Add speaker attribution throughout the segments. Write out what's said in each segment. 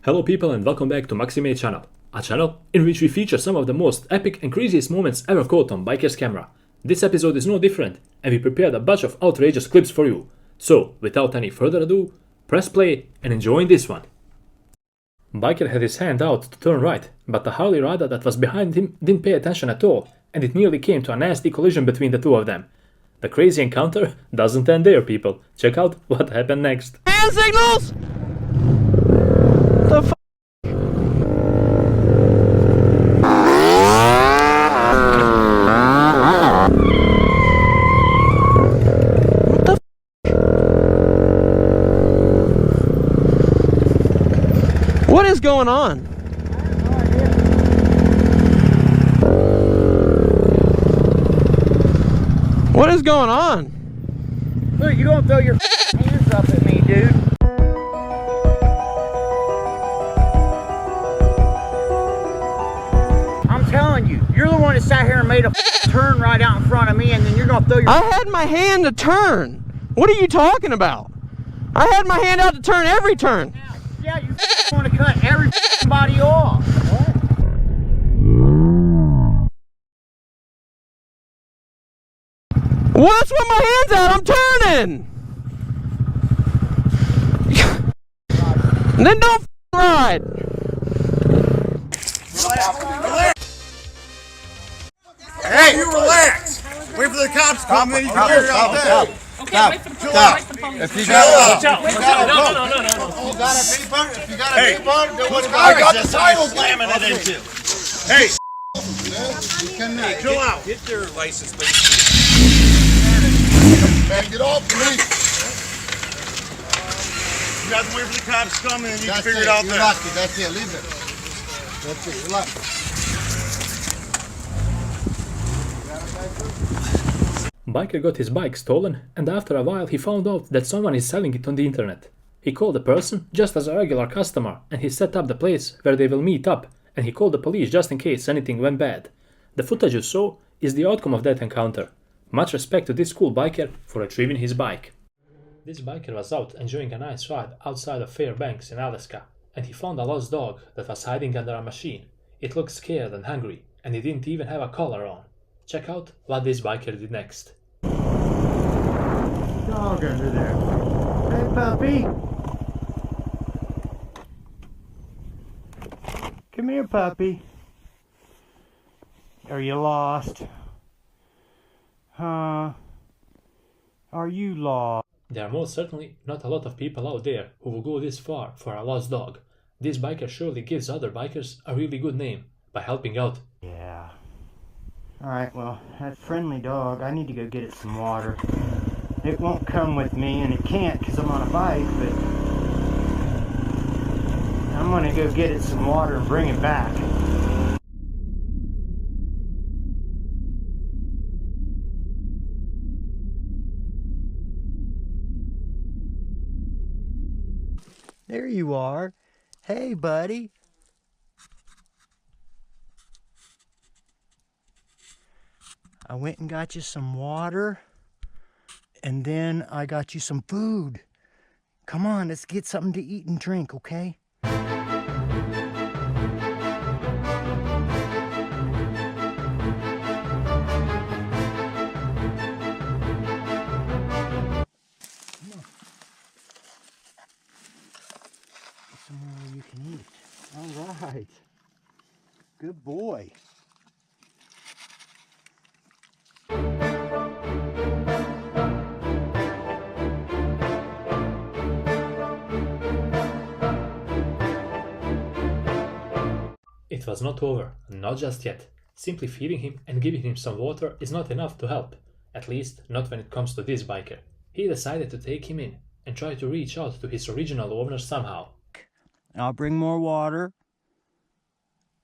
Speaker 1: Hello people and welcome back to Maxi channel, a channel in which we feature some of the most epic and craziest moments ever caught on biker's camera. This episode is no different and we prepared a bunch of outrageous clips for you. So, without any further ado, press play and enjoy this one. Biker had his hand out to turn right, but the Harley rider that was behind him didn't pay attention at all and it nearly came to a nasty collision between the two of them. The crazy encounter doesn't end there, people. Check out what happened next.
Speaker 2: Hand signals! The f***? What the f***? What is going on? What is going on?
Speaker 3: Look, you gonna throw your hands up at me, dude. I'm telling you, you're the one that sat here and made a turn right out in front of me, and then you're gonna throw your...
Speaker 2: I had my hand to turn. What are you talking about? I had my hand out to turn every turn.
Speaker 3: Yeah, you want to cut everybody off.
Speaker 2: Well, that's what my hand's out. I'm turning. And then don't ride.
Speaker 4: Hey, you relax. Wait for the cops to come in. You can figure it out there.
Speaker 5: Okay, wait for the police.
Speaker 4: If you got a paper, if you got a paper, then what's going on? I got the title slamming it into. Hey, chill out.
Speaker 5: Get their license plate.
Speaker 4: Man, get off me. You got to wait for the cops to come in and you can figure it out there. That's it, leave it. That's it, relax.
Speaker 1: Biker got his bike stolen and after a while he found out that someone is selling it on the internet. He called the person just as a regular customer and he set up the place where they will meet up and he called the police just in case anything went bad. The footage you saw is the outcome of that encounter. Much respect to this cool biker for retrieving his bike. This biker was out enjoying a nice ride outside of Fairbanks in Alaska and he found a lost dog that was hiding under a machine. It looked scared and hungry and it didn't even have a collar on. Check out what this biker did next.
Speaker 3: Dog under there. Hey, puppy. Come here, puppy. Are you lost? Huh? Are you lost?
Speaker 1: There are most certainly not a lot of people out there who will go this far for a lost dog. This biker surely gives other bikers a really good name by helping out.
Speaker 3: Yeah. Alright, well, that friendly dog, I need to go get it some water. It won't come with me, and it can't because I'm on a bike, but I'm gonna go get it some water and bring it back. There you are. Hey, buddy. I went and got you some water, and then I got you some food. Come on, let's get something to eat and drink, okay? Somewhere you can eat. All right. Good boy.
Speaker 1: It was not over, not just yet. Simply feeding him and giving him some water is not enough to help. At least not when it comes to this biker. He decided to take him in and try to reach out to his original owner somehow.
Speaker 3: I'll bring more water,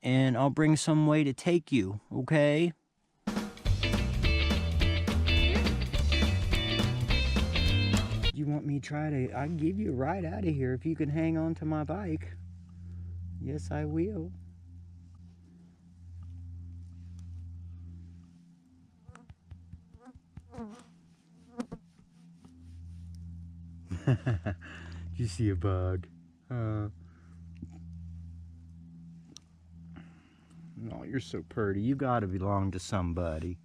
Speaker 3: and I'll bring some way to take you, okay? You want me to try to... I can give you a ride out of here if you can hang on to my bike. Yes, I will. You see a bug? you're so pretty. You gotta belong to somebody.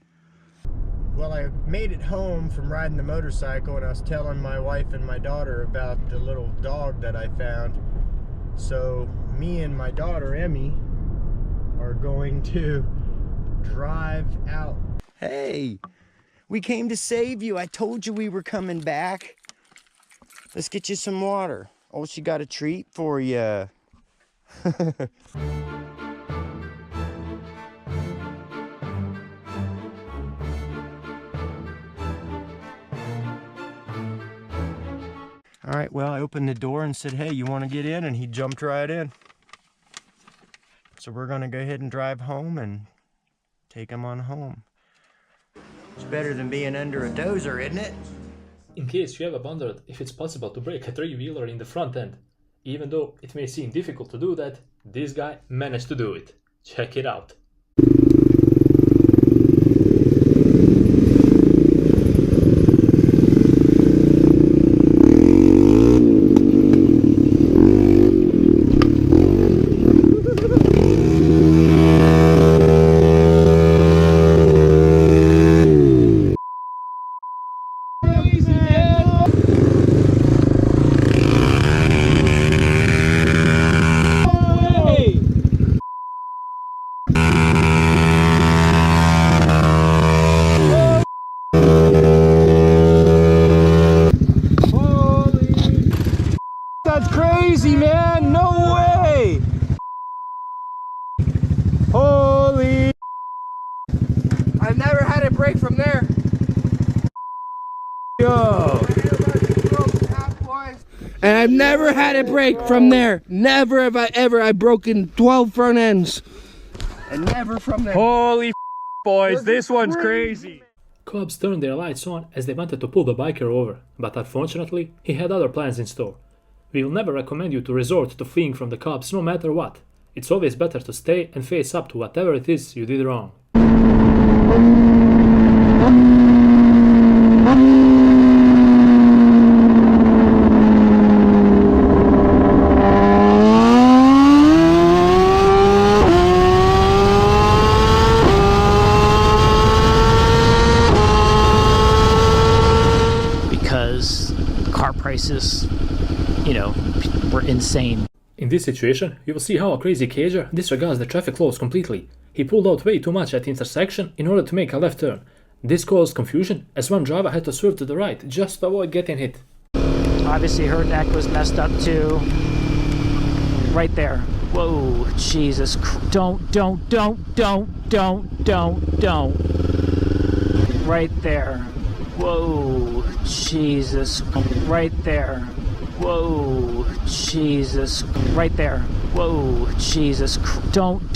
Speaker 3: Well, I made it home from riding the motorcycle, and I was telling my wife and my daughter about the little dog that I found. So me and my daughter Emmy are going to drive out. Hey, we came to save you. I told you we were coming back. Let's get you some water. Oh, she got a treat for you. All right, well, I opened the door and said, hey, you want to get in? And he jumped right in. So we're going to go ahead and drive home and take him on home. It's better than being under a dozer, isn't it?
Speaker 1: In case you ever wondered if it's possible to break a three-wheeler in the front end, even though it may seem difficult to do that, this guy managed to do it. Check it out.
Speaker 2: That's crazy, man! No way! Holy! I've never had it break from there. Yo! And I've never had it break from there. Never have I ever. I've broken 12 front ends. And never from there. Holy boys, this one's crazy.
Speaker 1: Cops turned their lights on as they wanted to pull the biker over, but unfortunately, he had other plans in store. We will never recommend you to resort to fleeing from the cops no matter what. It's always better to stay and face up to whatever it is you did wrong.
Speaker 6: Because car prices, you know, were insane.
Speaker 1: In this situation, you will see how a crazy cager disregards the traffic laws completely. He pulled out way too much at the intersection in order to make a left turn. This caused confusion as one driver had to swerve to the right just to avoid getting hit.
Speaker 6: Obviously her neck was messed up too. Right there. Whoa, Jesus. Don't. Right there. Whoa, Jesus. Right there. Whoa, Jesus. Right there. Whoa, Jesus. Don't.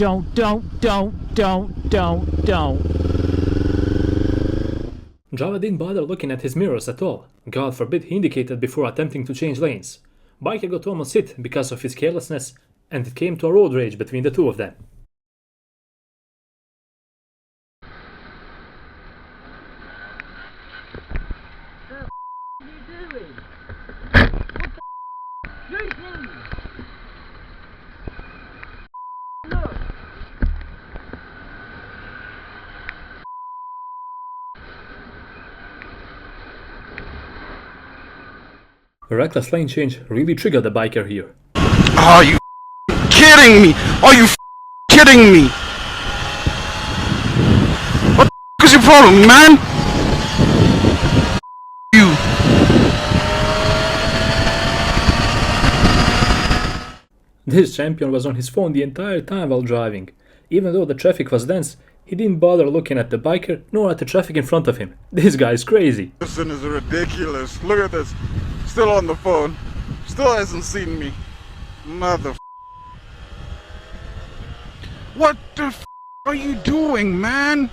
Speaker 1: Java didn't bother looking at his mirrors at all. God forbid he indicated before attempting to change lanes. Biker got almost hit because of his carelessness, and it came to a road rage between the two of them. A reckless lane change really triggered the biker here.
Speaker 2: Are you kidding me? Are you kidding me? What the is your problem, man? You.
Speaker 1: This champion was on his phone the entire time while driving. Even though the traffic was dense, he didn't bother looking at the biker nor at the traffic in front of him. This guy is crazy.
Speaker 7: This is ridiculous. Look at this. Still on the phone. Still hasn't seen me. Mother. What the are you doing, man?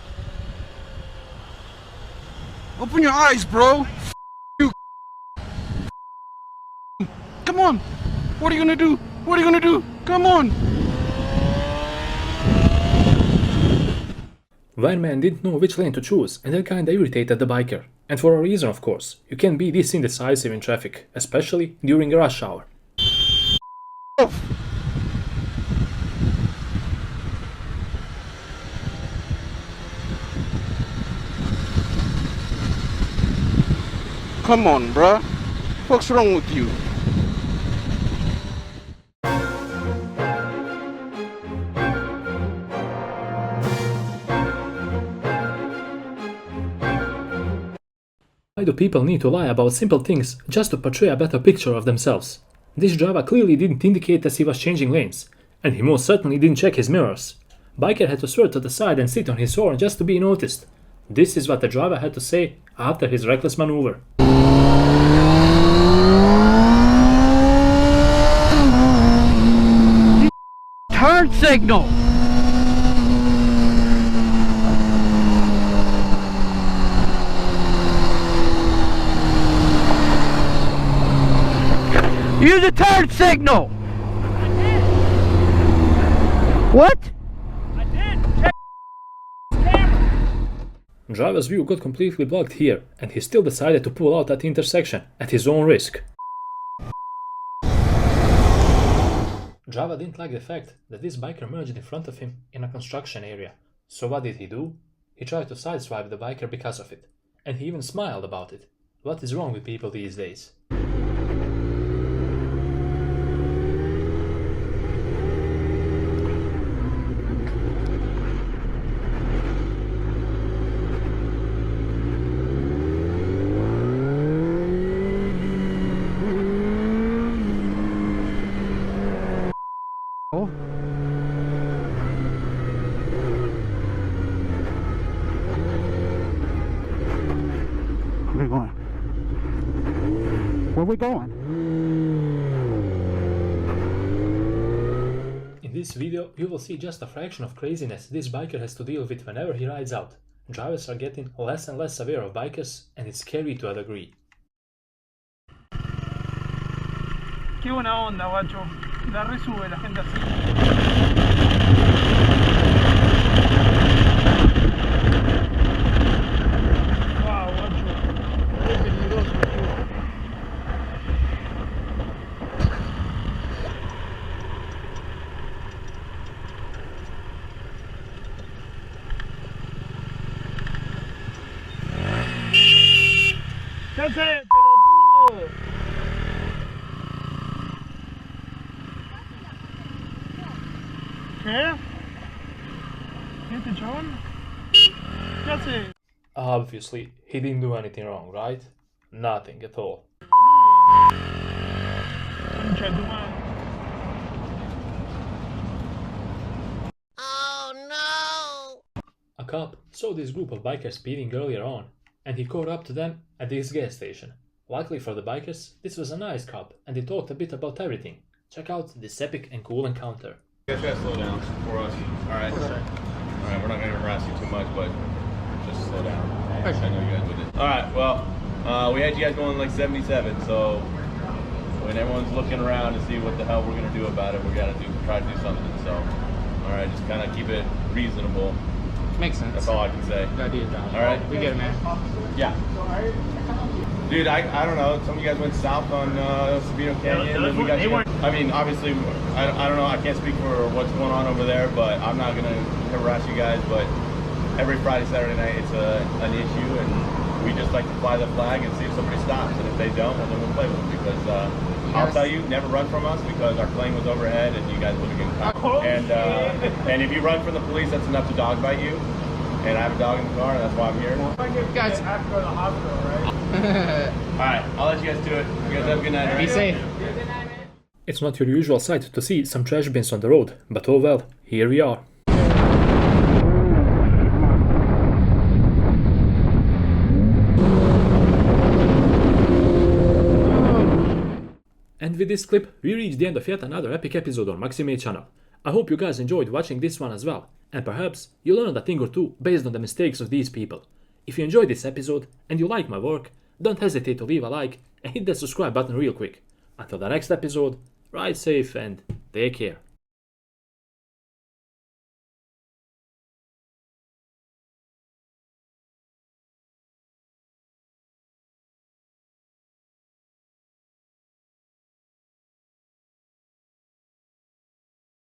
Speaker 7: Open your eyes, bro. You. Come on. What are you gonna do? What are you gonna do? Come on.
Speaker 1: Wineman didn't know which lane to choose, and that kinda irritated the biker. And for a reason, of course. You can't be this indecisive in traffic, especially during rush hour.
Speaker 7: Come on, bruh. What's wrong with you?
Speaker 1: Why do people need to lie about simple things just to portray a better picture of themselves? This driver clearly didn't indicate that he was changing lanes, and he most certainly didn't check his mirrors. Biker had to swerve to the side and sit on his horn just to be noticed. This is what the driver had to say after his reckless maneuver.
Speaker 2: Turn signal! Use a turn signal! What?
Speaker 6: I did. Check camera.
Speaker 1: Driver's view got completely blocked here, and he still decided to pull out at the intersection at his own risk. Driver didn't like the fact that this biker merged in front of him in a construction area. So what did he do? He tried to sideswipe the biker because of it, and he even smiled about it. What is wrong with people these days?
Speaker 2: Where we going?
Speaker 1: In this video, you will see just a fraction of craziness this biker has to deal with whenever he rides out. Drivers are getting less and less aware of bikers, and it's scary to a degree.
Speaker 8: Qué buena onda, guacho. La resube la gente así. Wow, guacho. Qué peligroso, tío. ¿Qué haces, pelotudo? ¿Qué? ¿Qué este chabón? ¿Qué hace?
Speaker 1: Obviously, he didn't do anything wrong, right? Nothing at all.
Speaker 8: Concha de tu madre.
Speaker 1: A cop saw this group of bikers speeding earlier on, and he caught up to them at this gas station. Luckily for the bikers, this was a nice cop, and they talked a bit about everything. Check out this epic and cool encounter.
Speaker 5: You guys gotta slow down for us. Alright. Alright, we're not gonna harass you too much, but just slow down. I know you guys with it. Alright, well, we had you guys going like 77, so when everyone's looking around to see what the hell we're gonna do about it, we gotta try to do something. So, alright, just kinda keep it reasonable.
Speaker 9: Makes sense.
Speaker 5: That's all I can say.
Speaker 9: Good idea, John.
Speaker 5: Alright?
Speaker 9: We get it, man.
Speaker 5: Yeah. Dude, I don't know. Some of you guys went south on Sabino Canyon, and we got. I mean, obviously, I don't know. I can't speak for what's going on over there, but I'm not gonna harass you guys. But every Friday, Saturday night, it's an issue, and we just like to fly the flag and see if somebody stops. And if they don't, well, then we'll play with them. Because I'll tell you, never run from us because our plane was overhead, and you guys would have been caught. And if you run from the police, that's enough to dog bite you. And I have a dog in the car, and that's why I'm here.
Speaker 9: Guys,
Speaker 8: I have to go to the hospital, right?
Speaker 5: Alright, I'll let you guys do it. You guys have a good night.
Speaker 9: be safe.
Speaker 1: It's not your usual sight to see some trash bins on the road, but oh well, here we are. And with this clip, we reach the end of yet another epic episode on Maxi channel. I hope you guys enjoyed watching this one as well, and perhaps you learned a thing or two based on the mistakes of these people. If you enjoyed this episode and you like my work, don't hesitate to leave a like and hit that subscribe button real quick. Until the next episode, ride safe and take care.